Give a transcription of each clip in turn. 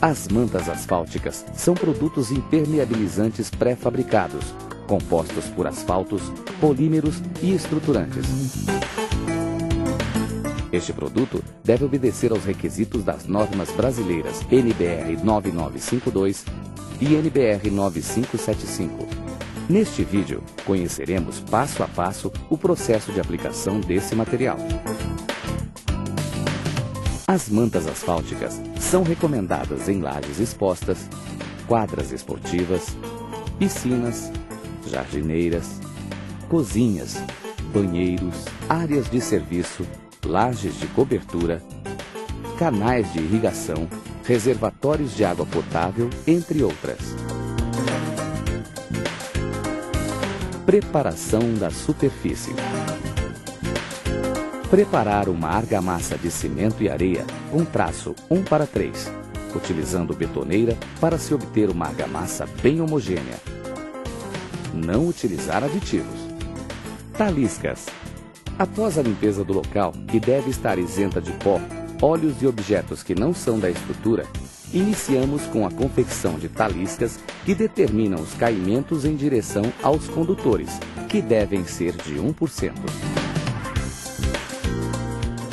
As mantas asfálticas são produtos impermeabilizantes pré-fabricados, compostos por asfaltos, polímeros e estruturantes. Este produto deve obedecer aos requisitos das normas brasileiras NBR 9952 e NBR 9575. Neste vídeo, conheceremos passo a passo o processo de aplicação desse material. As mantas asfálticas são recomendadas em lajes expostas, quadras esportivas, piscinas, jardineiras, cozinhas, banheiros, áreas de serviço, lajes de cobertura, canais de irrigação, reservatórios de água potável, entre outras. Preparação da superfície. Preparar uma argamassa de cimento e areia com traço 1:3, utilizando betoneira para se obter uma argamassa bem homogênea. Não utilizar aditivos. Taliscas. Após a limpeza do local, que deve estar isenta de pó, óleos e objetos que não são da estrutura, iniciamos com a confecção de taliscas que determinam os caimentos em direção aos condutores, que devem ser de 1%.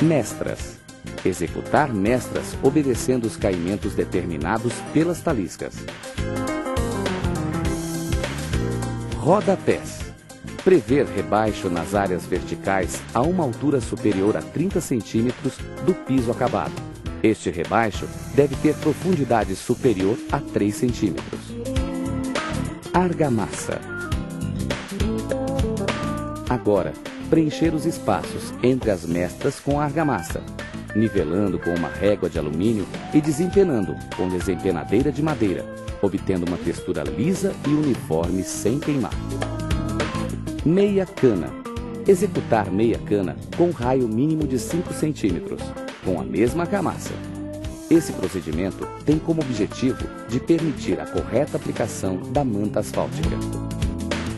Mestras. Executar mestras obedecendo os caimentos determinados pelas taliscas. Rodapés. Prever rebaixo nas áreas verticais a uma altura superior a 30 centímetros do piso acabado. Este rebaixo deve ter profundidade superior a 3 centímetros. Argamassa. Agora, preencher os espaços entre as mestras com a argamassa, nivelando com uma régua de alumínio e desempenando com desempenadeira de madeira, obtendo uma textura lisa e uniforme sem queimar. Meia cana. Executar meia cana com raio mínimo de 5 centímetros, com a mesma argamassa. Esse procedimento tem como objetivo de permitir a correta aplicação da manta asfáltica.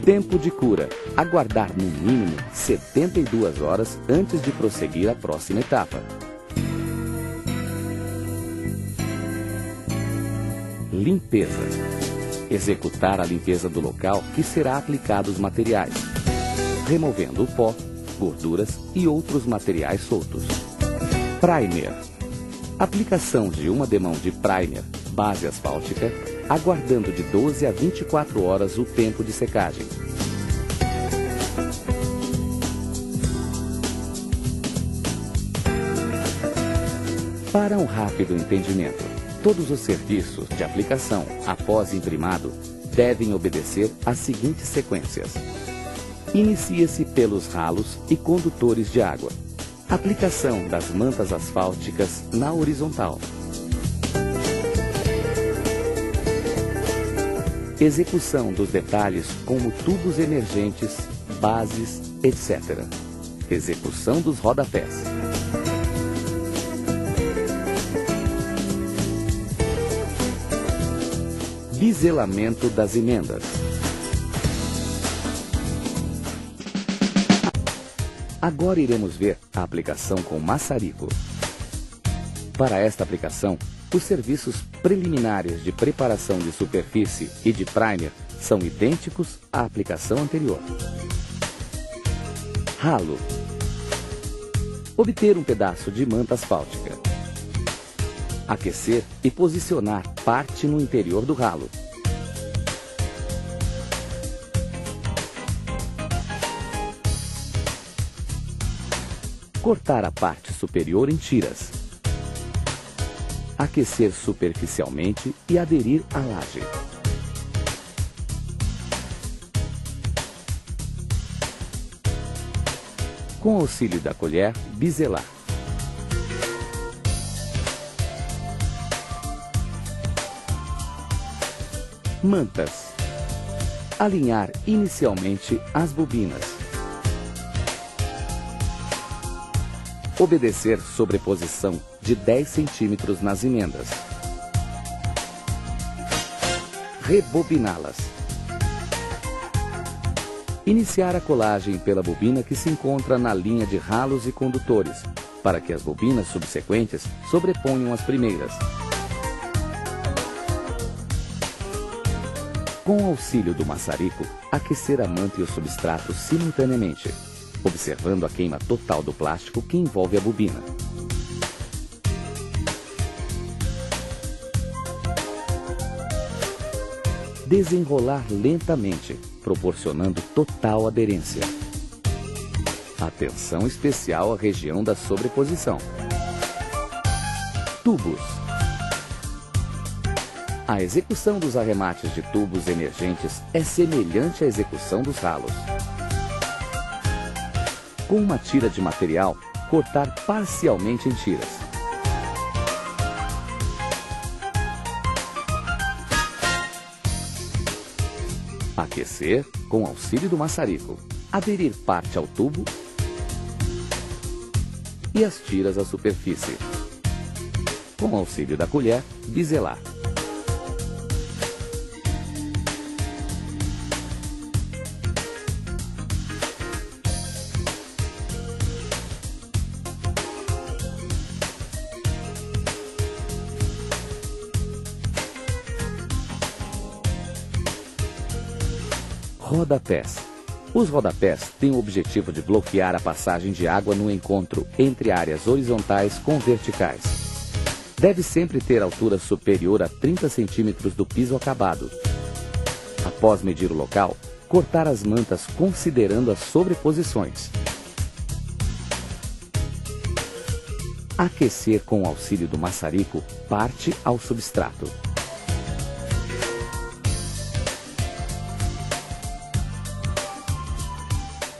Tempo de cura. Aguardar no mínimo 72 horas antes de prosseguir à próxima etapa. Limpeza. Executar a limpeza do local que será aplicado os materiais, removendo o pó, gorduras e outros materiais soltos. Primer. Aplicação de uma demão de primer, base asfáltica, aguardando de 12 a 24 horas o tempo de secagem. Para um rápido entendimento, todos os serviços de aplicação após imprimado devem obedecer às seguintes sequências. Inicia-se pelos ralos e condutores de água. Aplicação das mantas asfálticas na horizontal. Execução dos detalhes como tubos emergentes, bases, etc. Execução dos rodapés. Biselamento das emendas. Agora iremos ver a aplicação com maçarico. Para esta aplicação, os serviços preliminares de preparação de superfície e de primer são idênticos à aplicação anterior. Ralo. Obter um pedaço de manta asfáltica. Aquecer e posicionar parte no interior do ralo. Cortar a parte superior em tiras. Aquecer superficialmente e aderir à laje. Com auxílio da colher, biselar. Mantas. Alinhar inicialmente as bobinas. Obedecer sobreposição de 10 centímetros nas emendas. Rebobiná-las. Iniciar a colagem pela bobina que se encontra na linha de ralos e condutores, para que as bobinas subsequentes sobreponham as primeiras. Com o auxílio do maçarico, aquecer a manta e o substrato simultaneamente, observando a queima total do plástico que envolve a bobina. Desenrolar lentamente, proporcionando total aderência. Atenção especial à região da sobreposição. Tubos. A execução dos arremates de tubos emergentes é semelhante à execução dos ralos. Com uma tira de material, cortar parcialmente em tiras. Aquecer com auxílio do maçarico. Aderir parte ao tubo e as tiras à superfície. Com auxílio da colher, biselar. Rodapés. Os rodapés têm o objetivo de bloquear a passagem de água no encontro entre áreas horizontais com verticais. Deve sempre ter altura superior a 30 centímetros do piso acabado. Após medir o local, cortar as mantas considerando as sobreposições. Aquecer com o auxílio do maçarico parte ao substrato.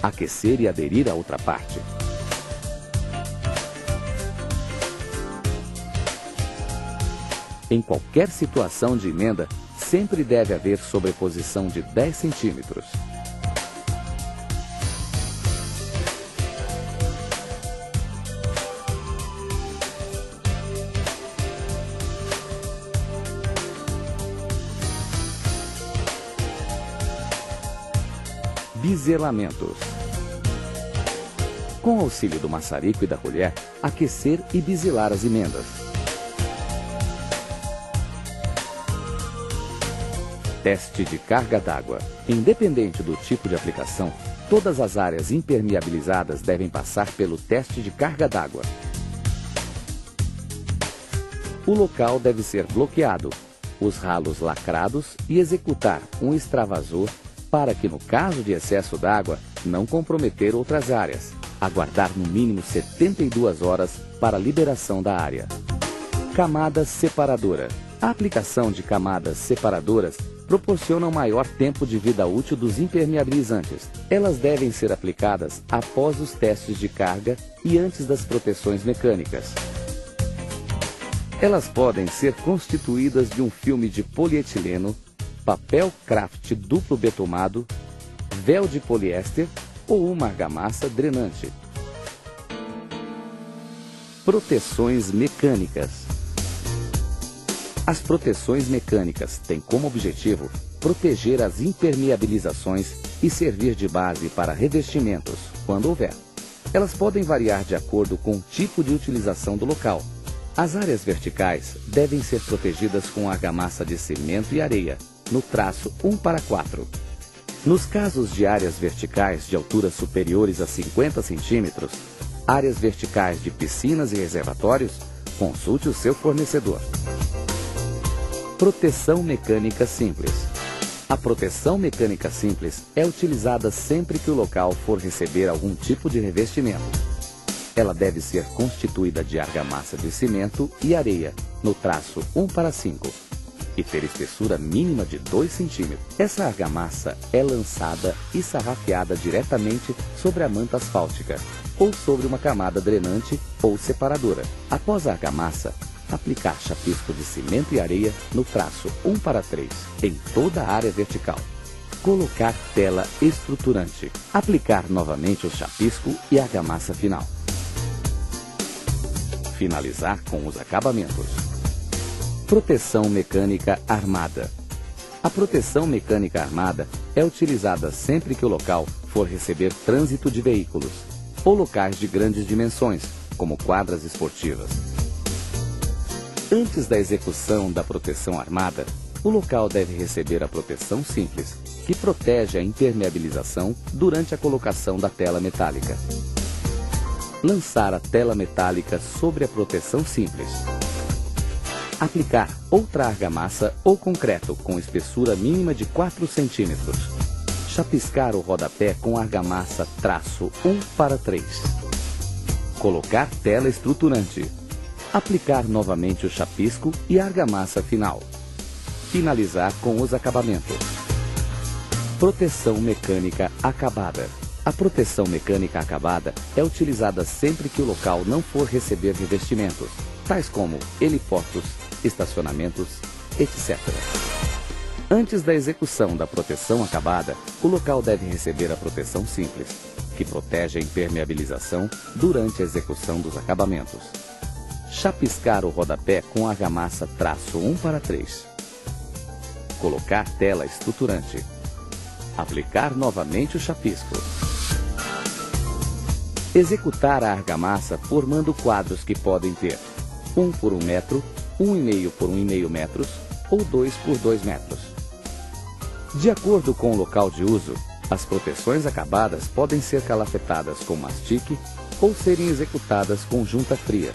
Aquecer e aderir à outra parte. Em qualquer situação de emenda, sempre deve haver sobreposição de 10 centímetros. Biselamentos. Com o auxílio do maçarico e da colher, aquecer e biselar as emendas. Teste de carga d'água. Independente do tipo de aplicação, todas as áreas impermeabilizadas devem passar pelo teste de carga d'água. O local deve ser bloqueado, os ralos lacrados e executar um extravasor para que, no caso de excesso d'água, não comprometer outras áreas. Aguardar no mínimo 72 horas para a liberação da área. Camada separadora. A aplicação de camadas separadoras proporciona um maior tempo de vida útil dos impermeabilizantes. Elas devem ser aplicadas após os testes de carga e antes das proteções mecânicas. Elas podem ser constituídas de um filme de polietileno, papel craft duplo betumado, véu de poliéster ou uma argamassa drenante. Proteções mecânicas. As proteções mecânicas têm como objetivo proteger as impermeabilizações e servir de base para revestimentos, quando houver. Elas podem variar de acordo com o tipo de utilização do local. As áreas verticais devem ser protegidas com argamassa de cimento e areia, no traço 1:4. Nos casos de áreas verticais de alturas superiores a 50 centímetros, áreas verticais de piscinas e reservatórios, consulte o seu fornecedor. Proteção mecânica simples. A proteção mecânica simples é utilizada sempre que o local for receber algum tipo de revestimento. Ela deve ser constituída de argamassa de cimento e areia, no traço 1:5. E ter espessura mínima de 2 centímetros. Essa argamassa é lançada e sarrafeada diretamente sobre a manta asfáltica ou sobre uma camada drenante ou separadora. Após a argamassa, aplicar chapisco de cimento e areia no traço 1:3 em toda a área vertical. Colocar tela estruturante. Aplicar novamente o chapisco e a argamassa final. Finalizar com os acabamentos. Proteção mecânica armada. A proteção mecânica armada é utilizada sempre que o local for receber trânsito de veículos ou locais de grandes dimensões, como quadras esportivas. Antes da execução da proteção armada, o local deve receber a proteção simples, que protege a impermeabilização durante a colocação da tela metálica. Lançar a tela metálica sobre a proteção simples. Aplicar outra argamassa ou concreto com espessura mínima de 4 cm. Chapiscar o rodapé com argamassa traço 1:3. Colocar tela estruturante. Aplicar novamente o chapisco e a argamassa final. Finalizar com os acabamentos. Proteção mecânica acabada. A proteção mecânica acabada é utilizada sempre que o local não for receber revestimentos, tais como heliportos, estacionamentos, etc. Antes da execução da proteção acabada, o local deve receber a proteção simples, que protege a impermeabilização durante a execução dos acabamentos. Chapiscar o rodapé com argamassa traço 1:3. Colocar tela estruturante. Aplicar novamente o chapisco. Executar a argamassa formando quadros que podem ter 1 por 1 metro, 1,5 por 1,5 metros ou 2 por 2 metros. De acordo com o local de uso, as proteções acabadas podem ser calafetadas com mastique ou serem executadas com junta fria.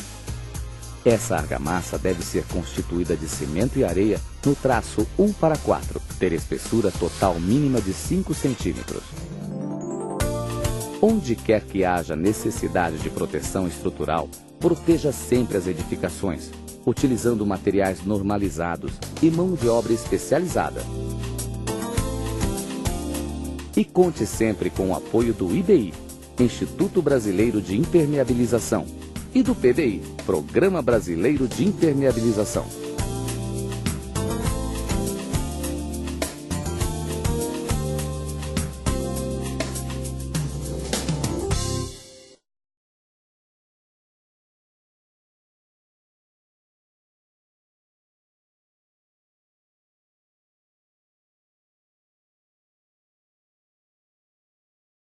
Essa argamassa deve ser constituída de cimento e areia no traço 1:4, ter espessura total mínima de 5 centímetros. Onde quer que haja necessidade de proteção estrutural, proteja sempre as edificações, utilizando materiais normalizados e mão de obra especializada. E conte sempre com o apoio do IBI, Instituto Brasileiro de Impermeabilização, e do PBI, Programa Brasileiro de Impermeabilização.